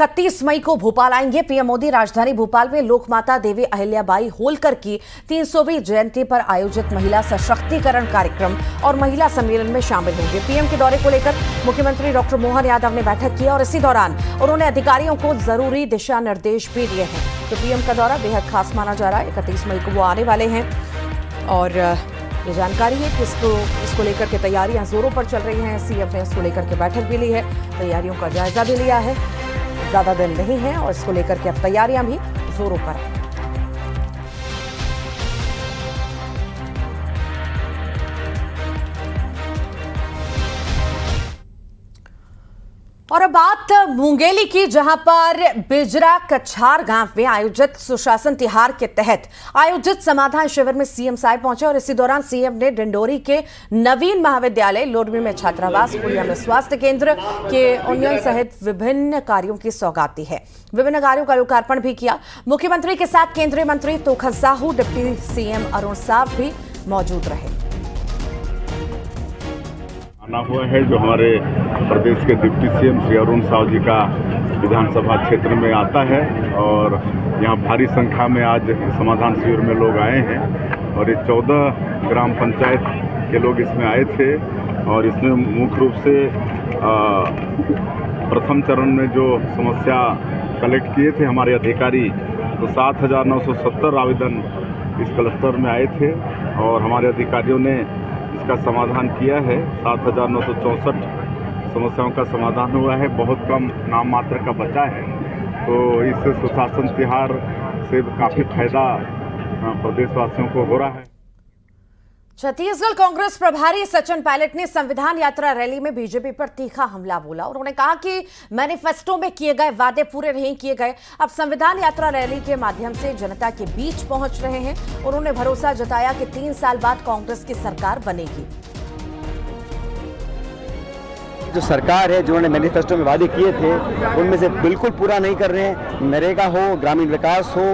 31 मई को भोपाल आएंगे पीएम मोदी। राजधानी भोपाल में लोकमाता देवी अहिल्याबाई होलकर की 300वीं जयंती पर आयोजित महिला सशक्तिकरण कार्यक्रम और महिला सम्मेलन में शामिल होंगे। पीएम के दौरे को लेकर मुख्यमंत्री डॉक्टर मोहन यादव ने बैठक की और इसी दौरान उन्होंने अधिकारियों को जरूरी दिशा निर्देश भी दिए हैं। तो पीएम का दौरा बेहद खास माना जा रहा है। 31 मई को वो आने वाले हैं और ये जानकारी है कि इसको लेकर के तैयारियां जोरों पर चल रही हैं। सीएम ने इसको लेकर के बैठक भी ली है, तैयारियों का जायजा भी लिया है। ज्यादा दिन नहीं है और इसको लेकर के अब तैयारियां भी जोरों पर हैं। और अब बात मुंगेली की, जहां पर बिजरा कछार गांव में आयोजित सुशासन तिहार के तहत आयोजित समाधान शिविर में सीएम साहब पहुंचे और इसी दौरान सीएम ने डिंडोरी के नवीन महाविद्यालय, लोडवी में छात्रावास, पुलिया में स्वास्थ्य केंद्र के उन्नयन सहित विभिन्न कार्यों की सौगात दी है। विभिन्न कार्यों का लोकार्पण भी किया। मुख्यमंत्री के साथ केंद्रीय मंत्री तोखा साहू, डिप्टी सीएम अरुण साव भी मौजूद रहे। आना हुआ है जो हमारे प्रदेश के डिप्टी सीएम श्री अरुण साव जी का विधानसभा क्षेत्र में आता है और यहाँ भारी संख्या में आज समाधान शिविर में लोग आए हैं और ये 14 ग्राम पंचायत के लोग इसमें आए थे और इसमें मुख्य रूप से प्रथम चरण में जो समस्या कलेक्ट किए थे हमारे अधिकारी, तो 7,970 आवेदन इस क्लस्टर में आए थे और हमारे अधिकारियों ने इसका समाधान किया है। 7,964 समस्याओं का समाधान हुआ है। बहुत कम नाम मात्र का बचा है। तो इस सुशासन तिहार से काफ़ी फायदा प्रदेशवासियों को हो रहा है। छत्तीसगढ़ कांग्रेस प्रभारी सचिन पायलट ने संविधान यात्रा रैली में बीजेपी पर तीखा हमला बोला। उन्होंने कहा कि मैनिफेस्टो में किए गए वादे पूरे नहीं किए गए। अब संविधान यात्रा रैली के माध्यम से जनता के बीच पहुंच रहे हैं। उन्होंने भरोसा जताया कि 3 साल बाद कांग्रेस की सरकार बनेगी। जो सरकार है, जिन्होंने मैनिफेस्टो में वादे किए थे उनमें से बिल्कुल पूरा नहीं कर रहे हैं। नरेगा हो, ग्रामीण विकास हो,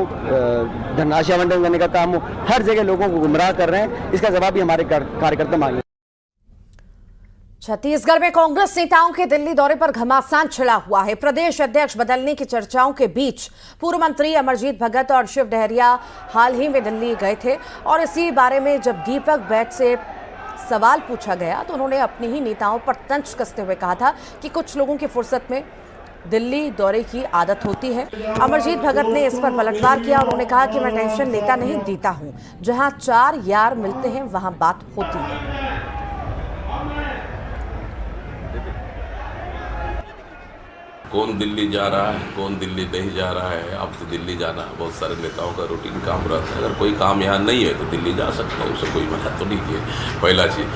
धनराशि आवंटन करने का काम हो, हर जगह लोगों को गुमराह कर रहे हैं। इसका जवाब भी हमारे कार्यकर्ता मांगे। छत्तीसगढ़ में कांग्रेस नेताओं के दिल्ली दौरे पर घमासान छिड़ा हुआ है। प्रदेश अध्यक्ष बदलने की चर्चाओं के बीच पूर्व मंत्री अमरजीत भगत और शिव डहरिया हाल ही में दिल्ली गए थे और इसी बारे में जब दीपक बैठ से सवाल पूछा गया तो उन्होंने अपनी ही नेताओं पर तंज कसते हुए कहा था कि कुछ लोगों की फुर्सत में दिल्ली दौरे की आदत होती है। अमरजीत भगत ने इस पर पलटवार किया। उन्होंने कहा कि मैं टेंशन लेता नहीं, देता हूं। जहां 4 यार मिलते हैं वहां बात होती है। कौन दिल्ली जा रहा है, कौन दिल्ली नहीं जा रहा है। अब तो दिल्ली जाना बहुत सारे नेताओं का रूटीन काम रहता है। अगर कोई काम यहाँ नहीं है तो दिल्ली जा सकते हैं, उससे कोई मना तो नहीं किया। पहला चीज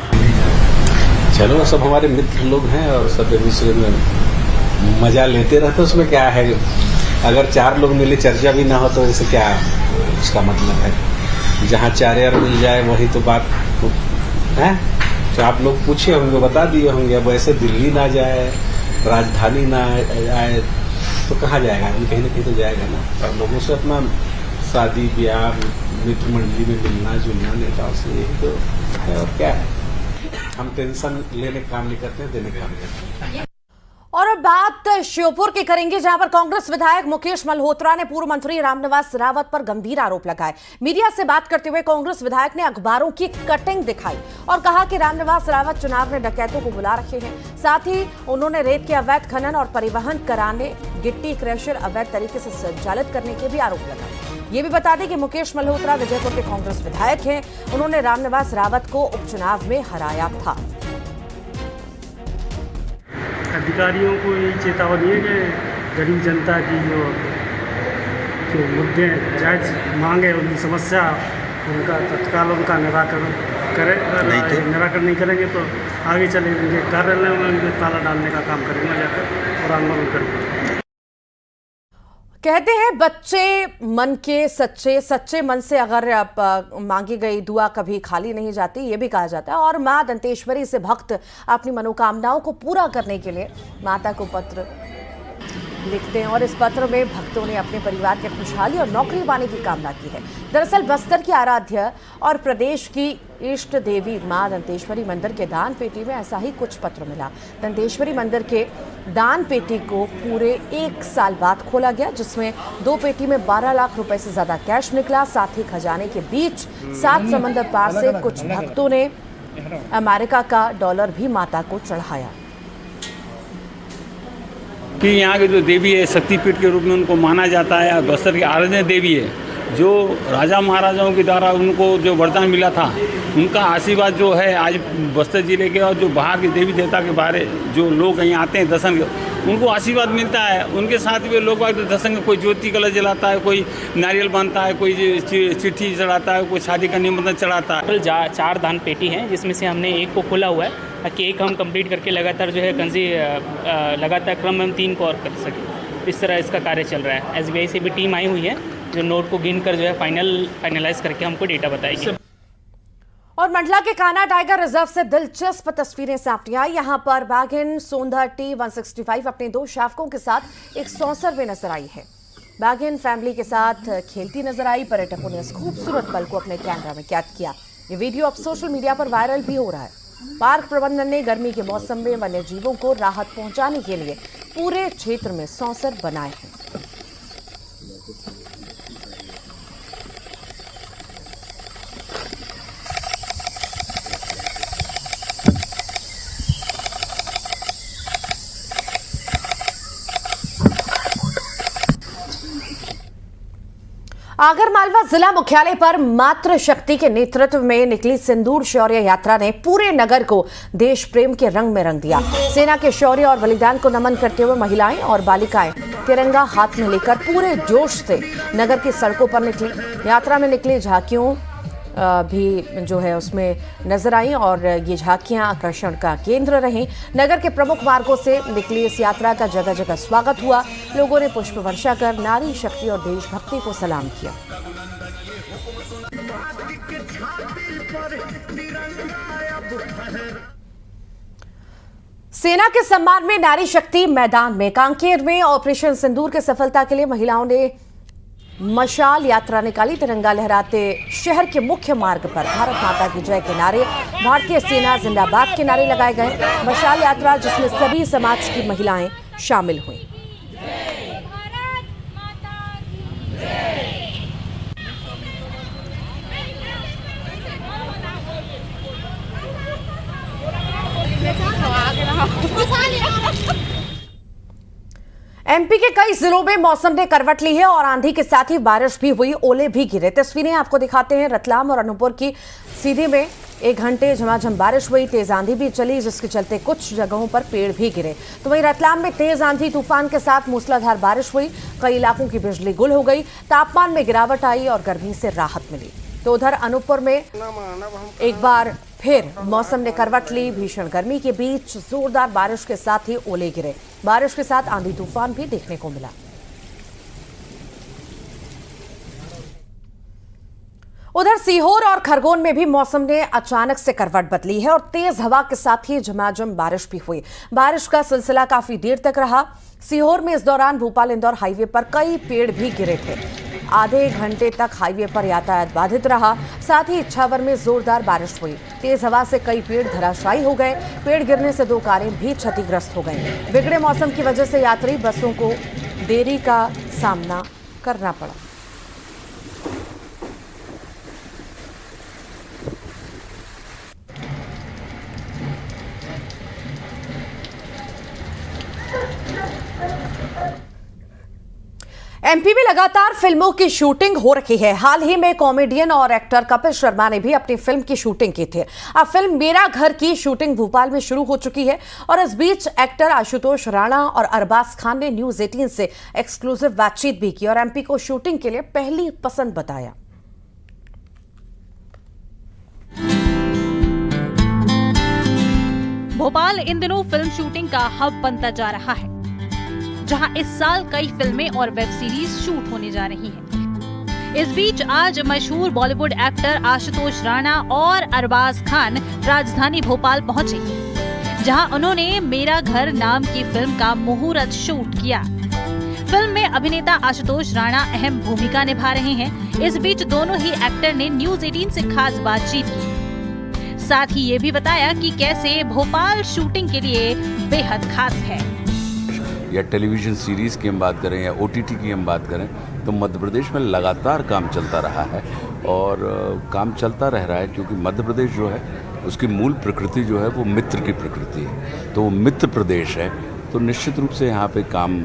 चलो, सब हमारे मित्र लोग हैं और सब एक दूसरे में मजा लेते रहते, उसमें क्या है। अगर 4 लोग मिले चर्चा भी ना हो तो ऐसे क्या उसका मतलब है। जहाँ 4 यार मिल जाए वही तो बात है। तो आप लोग पूछे होंगे, बता दिए होंगे। अब ऐसे दिल्ली ना जाए, राजधानी ना आए तो कहाँ जाएगा आदमी, कहीं ना कहीं तो जाएगा ना। और लोगों से अपना शादी ब्याह मित्र मंडली में मिलना जुलना नेताओं से, यही तो है और क्या है। हम टेंशन लेने का काम नहीं करते हैं, देने का काम करते हैं। और अब बात श्योपुर की करेंगे, जहां पर कांग्रेस विधायक मुकेश मल्होत्रा ने पूर्व मंत्री रामनिवास रावत पर गंभीर आरोप लगाए। मीडिया से बात करते हुए कांग्रेस विधायक ने अखबारों की कटिंग दिखाई और कहा कि रामनिवास रावत चुनाव में डकैतों को बुला रखे हैं। साथ ही उन्होंने रेत के अवैध खनन और परिवहन कराने, गिट्टी क्रशर अवैध तरीके से संचालित करने के भी आरोप लगाए। ये भी बता दें कि मुकेश मल्होत्रा विजयपुर के कांग्रेस विधायक हैं। उन्होंने रामनिवास रावत को उपचुनाव में हराया था। अधिकारियों को ये चेतावनी है कि गरीब जनता की जो मुद्दे जायज मांगे, उनकी समस्या, उनका तत्काल उनका निराकरण करें। अगर निराकरण नहीं करेंगे तो आगे चले उनके कार्यालय में उनके ताला डालने का काम करेंगे जाकर और आंदोलन करेंगे। कहते हैं बच्चे मन के सच्चे मन से अगर मांगी गई दुआ कभी खाली नहीं जाती, ये भी कहा जाता है। और मां दंतेश्वरी से भक्त अपनी मनोकामनाओं को पूरा करने के लिए माता को पत्र लिखते हैं और इस पत्र में भक्तों ने अपने परिवार की खुशहाली और नौकरी पाने की कामना की है। दरअसल बस्तर की आराध्य और प्रदेश की इष्ट देवी मां दंतेश्वरी मंदिर के दान पेटी में ऐसा ही कुछ पत्र मिला। दंतेश्वरी मंदिर के दान पेटी को पूरे 1 साल बाद खोला गया, जिसमें 2 पेटी में 12 लाख रुपए से ज्यादा कैश निकला। साथ ही खजाने के बीच 7 समंदर पार से कुछ भक्तों ने अमेरिका का डॉलर भी माता को चढ़ाया। कि यहाँ की जो देवी है शक्तिपीठ के रूप में उनको माना जाता है। बस्तर की आराध्य देवी है, जो राजा महाराजाओं के द्वारा उनको जो वरदान मिला था, उनका आशीर्वाद जो है आज बस्तर जिले के और जो बाहर के देवी देवता के बारे जो लोग यहाँ आते हैं दर्शन के, उनको आशीर्वाद मिलता है। उनके साथ भी लोग दर्शन में कोई ज्योति कलश जलाता है, कोई नारियल बांधता है, कोई चिट्ठी चढ़ाता है, कोई शादी का निमंत्रण चढ़ाता है। टोटल 4 दान पेटी हैं, जिसमें से हमने एक को खोला हुआ है ताकि एक हम कंप्लीट करके लगातार जो है लगातार क्रम में हम 3 को और कर सकें। इस तरह इसका कार्य चल रहा है। SBI से भी टीम आई हुई है जो नोट को गिन कर जो है फाइनलाइज करके हमको डेटा बताएगी। और मंडला के कान्हा टाइगर रिजर्व से दिलचस्प तस्वीरें सामने आई। यहां पर बाघिन सोंधा T165 अपने 2 शावकों के साथ एक सौंसर में नजर आई है। बाघिन फैमिली के साथ खेलती नजर आई। पर्यटकों ने इस खूबसूरत पल को अपने कैमरा में कैद किया। ये वीडियो अब सोशल मीडिया पर वायरल भी हो रहा है। पार्क प्रबंधन ने गर्मी के मौसम में वन्य जीवों को राहत पहुंचाने के लिए पूरे क्षेत्र में सौंसर बनाए हैं। आगरमालवा जिला मुख्यालय पर मातृशक्ति के नेतृत्व में निकली सिंदूर शौर्य यात्रा ने पूरे नगर को देश प्रेम के रंग में रंग दिया। सेना के शौर्य और बलिदान को नमन करते हुए महिलाएं और बालिकाएं तिरंगा हाथ में लेकर पूरे जोश से नगर की सड़कों पर निकली। यात्रा में निकली झांकियों भी जो है उसमें नजर आई और ये झांकियां आकर्षण का केंद्र रहीं। नगर के प्रमुख मार्गों से निकली इस यात्रा का जगह जगह स्वागत हुआ। लोगों ने पुष्प वर्षा कर नारी शक्ति और देशभक्ति को सलाम किया। सेना के सम्मान में नारी शक्ति मैदान में। कांकेर में ऑपरेशन सिंदूर की सफलता के लिए महिलाओं ने मशाल यात्रा निकाली। तिरंगा लहराते शहर के मुख्य मार्ग पर भारत माता की जय के नारे, भारतीय सेना जिंदाबाद के नारे लगाए गए। मशाल यात्रा जिसमें सभी समाज की महिलाएं शामिल हुई। एमपी के कई जिलों में मौसम ने करवट ली है और आंधी के साथ ही बारिश भी हुई, ओले भी गिरे। तस्वीरें आपको दिखाते हैं रतलाम और अनूपपुर की। सीधी में 1 घंटे झमाझम बारिश हुई, तेज आंधी भी चली, जिसके चलते कुछ जगहों पर पेड़ भी गिरे। तो वहीं रतलाम में तेज आंधी तूफान के साथ मूसलाधार बारिश हुई, कई इलाकों की बिजली गुल हो गई, तापमान में गिरावट आई और गर्मी से राहत मिली। तो उधर अनूपपुर में एक बार फिर मौसम ने करवट ली। भीषण गर्मी के बीच जोरदार बारिश के साथ ही ओले गिरे। बारिश के साथ आंधी तूफान भी देखने को मिला। उधर सीहोर और खरगोन में भी मौसम ने अचानक से करवट बदली है और तेज हवा के साथ ही झमाझम बारिश भी हुई। बारिश का सिलसिला काफी देर तक रहा। सीहोर में इस दौरान भोपाल इंदौर हाईवे पर कई पेड़ भी गिरे थे। आधे घंटे तक हाईवे पर यातायात बाधित रहा। साथ ही इच्छावर में जोरदार बारिश हुई। तेज हवा से कई पेड़ धराशायी हो गए। पेड़ गिरने से 2 कारें भी क्षतिग्रस्त हो गईं। बिगड़े मौसम की वजह से यात्री बसों को देरी का सामना करना पड़ा। एमपी में लगातार फिल्मों की शूटिंग हो रही है। हाल ही में कॉमेडियन और एक्टर कपिल शर्मा ने भी अपनी फिल्म की शूटिंग की थी। अब फिल्म मेरा घर की शूटिंग भोपाल में शुरू हो चुकी है और इस बीच एक्टर आशुतोष राणा और अरबाज खान ने न्यूज 18 से एक्सक्लूसिव बातचीत भी की और एमपी को शूटिंग के लिए पहली पसंद बताया। भोपाल इन दिनों फिल्म शूटिंग का हब बनता जा रहा है, जहां इस साल कई फिल्में और वेब सीरीज शूट होने जा रही हैं। इस बीच आज मशहूर बॉलीवुड एक्टर आशुतोष राणा और अरबाज खान राजधानी भोपाल पहुंचे, जहां उन्होंने मेरा घर नाम की फिल्म का मुहूर्त शूट किया। अभिनेता आशुतोष राणा अहम भूमिका निभा रहे हैं। इस बीच दोनों ही एक्टर ने न्यूज 18 से खास बातचीत की। साथ ही ये भी बताया कि कैसे भोपाल शूटिंग के लिए बेहद खास है। या टेलीविजन सीरीज़ की हम बात करें या OTT की हम बात करें तो मध्य प्रदेश में लगातार काम चलता रहा है और काम चलता रह रहा है, क्योंकि मध्य प्रदेश जो है उसकी मूल प्रकृति जो है वो मित्र की प्रकृति है, तो वो मित्र प्रदेश है, तो निश्चित रूप से यहाँ पे काम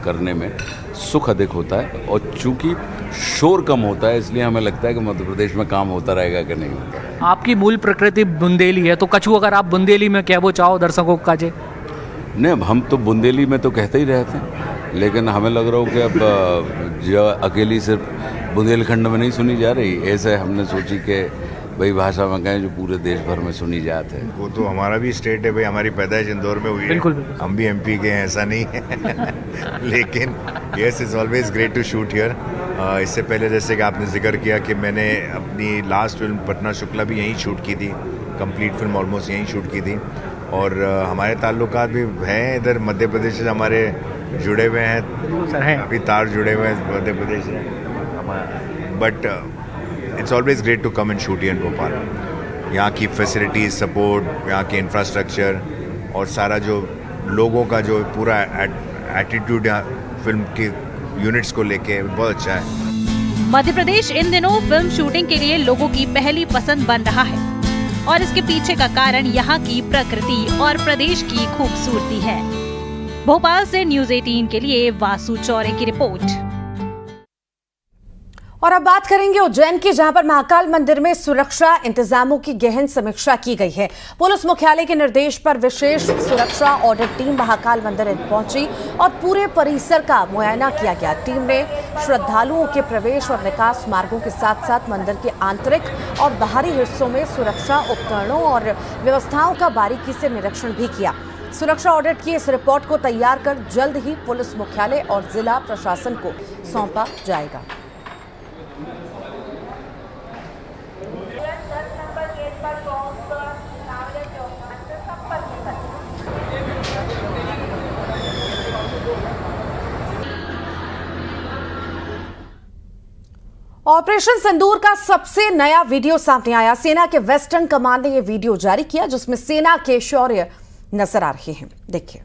करने में सुख अधिक होता है। और चूँकि शोर कम होता है इसलिए हमें लगता है कि मध्य प्रदेश में काम होता रहेगा कि नहीं होता। आपकी मूल प्रकृति बुंदेली है, तो कछु अगर आप बुंदेली में कहना चाहो दर्शकों का जे? नहीं, अब हम तो बुंदेली में तो कहते ही रहते हैं, लेकिन हमें लग रहा हो कि अब जो अकेली सिर्फ बुंदेलखंड में नहीं सुनी जा रही, ऐसे हमने सोची कि वही भाषा में कहें जो पूरे देश भर में सुनी जाते हैं। वो तो हमारा भी स्टेट है भाई, हमारी पैदाइश इंदौर में हुई है। बिल्कुल। हम भी MP के हैं, ऐसा नहीं है लेकिन yes, it's always great to shoot here. इससे पहले जैसे कि आपने जिक्र किया कि मैंने अपनी लास्ट फिल्म पटना शुक्ला भी यहीं शूट की थी, कंप्लीट फिल्म ऑलमोस्ट यहीं शूट की थी, और हमारे ताल्लुकात भी हैं इधर मध्य प्रदेश से, हमारे जुड़े हुए हैं, अभी तार जुड़े हुए हैं मध्य प्रदेश से, but it's always great to come and shoot here in Bhopal. यहाँ की फैसिलिटीज, सपोर्ट, यहाँ के इंफ्रास्ट्रक्चर और सारा जो लोगों का जो पूरा एटीट्यूड फिल्म के यूनिट्स को लेके बहुत अच्छा है। मध्य प्रदेश इन दिनों फिल्म शूटिंग के लिए लोगों की पहली पसंद बन रहा है और इसके पीछे का कारण यहाँ की प्रकृति और प्रदेश की खूबसूरती है। भोपाल से न्यूज 18 के लिए वासु चौरे की रिपोर्ट। और अब बात करेंगे उज्जैन की, जहां पर महाकाल मंदिर में सुरक्षा इंतजामों की गहन समीक्षा की गई है। पुलिस मुख्यालय के निर्देश पर विशेष सुरक्षा ऑडिट टीम महाकाल मंदिर पहुंची और पूरे परिसर का मुआयना किया गया। टीम ने श्रद्धालुओं के प्रवेश और निकास मार्गों के साथ साथ मंदिर के आंतरिक और बाहरी हिस्सों में सुरक्षा उपकरणों और व्यवस्थाओं का बारीकी से निरीक्षण भी किया। सुरक्षा ऑडिट की इस रिपोर्ट को तैयार कर जल्द ही पुलिस मुख्यालय और जिला प्रशासन को सौंपा जाएगा। ऑपरेशन सिंदूर का सबसे नया वीडियो सामने आया। सेना के वेस्टर्न कमांड ने यह वीडियो जारी किया जिसमें सेना के शौर्य नजर आ रहे हैं। देखिए।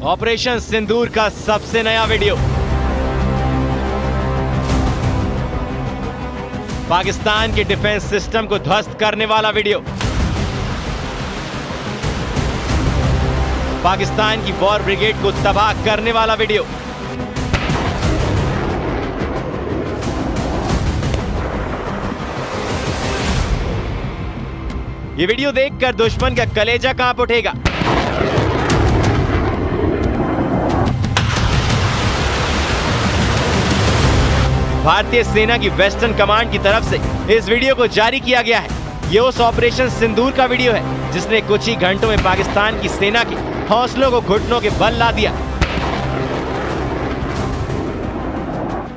ऑपरेशन सिंदूर का सबसे नया वीडियो। पाकिस्तान के डिफेंस सिस्टम को ध्वस्त करने वाला वीडियो। पाकिस्तान की वॉर ब्रिगेड को तबाह करने वाला वीडियो। ये वीडियो देखकर दुश्मन का कलेजा कांप उठेगा। भारतीय सेना की वेस्टर्न कमांड की तरफ से इस वीडियो को जारी किया गया है। ये उस ऑपरेशन सिंदूर का वीडियो है जिसने कुछ ही घंटों में पाकिस्तान की सेना के हौसलों को घुटनों के बल ला दिया।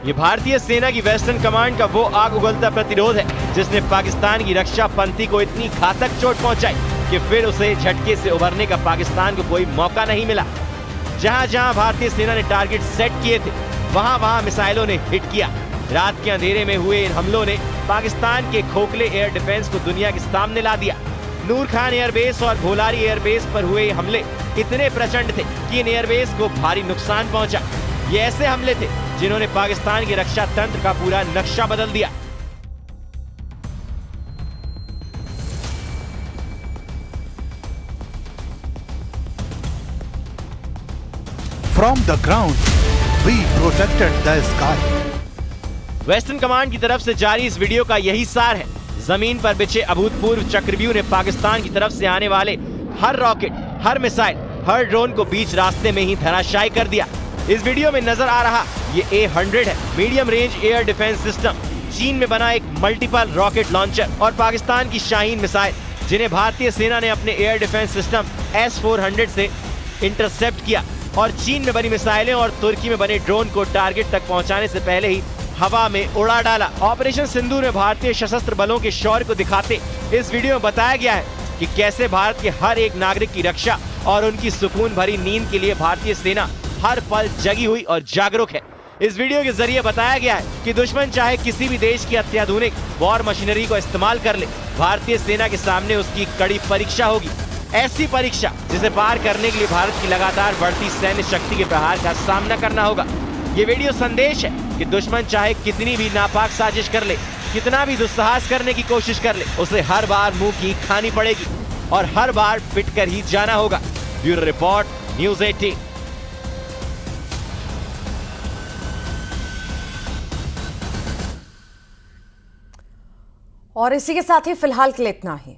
ये भारतीय सेना की वेस्टर्न कमांड का वो आग उगलता प्रतिरोध है जिसने पाकिस्तान की रक्षा पंथी को इतनी घातक चोट पहुंचाई कि फिर उसे झटके से उभरने का पाकिस्तान को कोई मौका नहीं मिला। जहां जहां भारतीय सेना ने टारगेट सेट किए थे वहां वहां मिसाइलों ने हिट किया। रात के अंधेरे में हुए इन हमलों ने पाकिस्तान के खोखले एयर डिफेंस को दुनिया के सामने ला दिया। नूर खान एयरबेस और भोलारी एयरबेस पर हुए हमले इतने प्रचंड थे कि इन एयरबेस को भारी नुकसान पहुंचा। ये ऐसे हमले थे जिन्होंने पाकिस्तान के रक्षा तंत्र का पूरा नक्शा बदल दिया। From the ground, we protected the sky. Western command की तरफ से जारी इस वीडियो का यही सार है। जमीन पर बिछे अभूतपूर्व चक्रव्यूह ने पाकिस्तान की तरफ से आने वाले हर रॉकेट, हर मिसाइल, हर ड्रोन को बीच रास्ते में ही धराशायी कर दिया। इस वीडियो में नजर आ रहा ये A-100 है, medium range air defence system. चीन में बना एक मल्टीपल रॉकेट लॉन्चर और पाकिस्तान की शाहीन मिसाइल जिन्हें भारतीय सेना ने अपने एयर डिफेंस सिस्टम S-400 से इंटरसेप्ट किया और चीन में बनी मिसाइलें और तुर्की में बने ड्रोन को टारगेट तक पहुंचाने से पहले ही हवा में उड़ा डाला। ऑपरेशन सिंदूर में भारतीय सशस्त्र बलों के शौर्य को दिखाते इस वीडियो में बताया गया है कि कैसे भारत के हर एक नागरिक की रक्षा और उनकी सुकून भरी नींद के लिए भारतीय सेना हर पल जगी हुई और जागरूक है। इस वीडियो के जरिए बताया गया है कि दुश्मन चाहे किसी भी देश की अत्याधुनिक वॉर मशीनरी को इस्तेमाल कर ले, भारतीय सेना के सामने उसकी कड़ी परीक्षा होगी। ऐसी परीक्षा जिसे पार करने के लिए भारत की लगातार बढ़ती सैन्य शक्ति के प्रहार का सामना करना होगा। ये वीडियो संदेश है कि दुश्मन चाहे कितनी भी नापाक साजिश कर ले, कितना भी दुस्साहस करने की कोशिश कर ले, उसे हर बार मुंह की खानी पड़ेगी और हर बार पिट कर ही जाना होगा। Bureau report, news 18। और इसी के साथ ही फिलहाल के लिए इतना ही।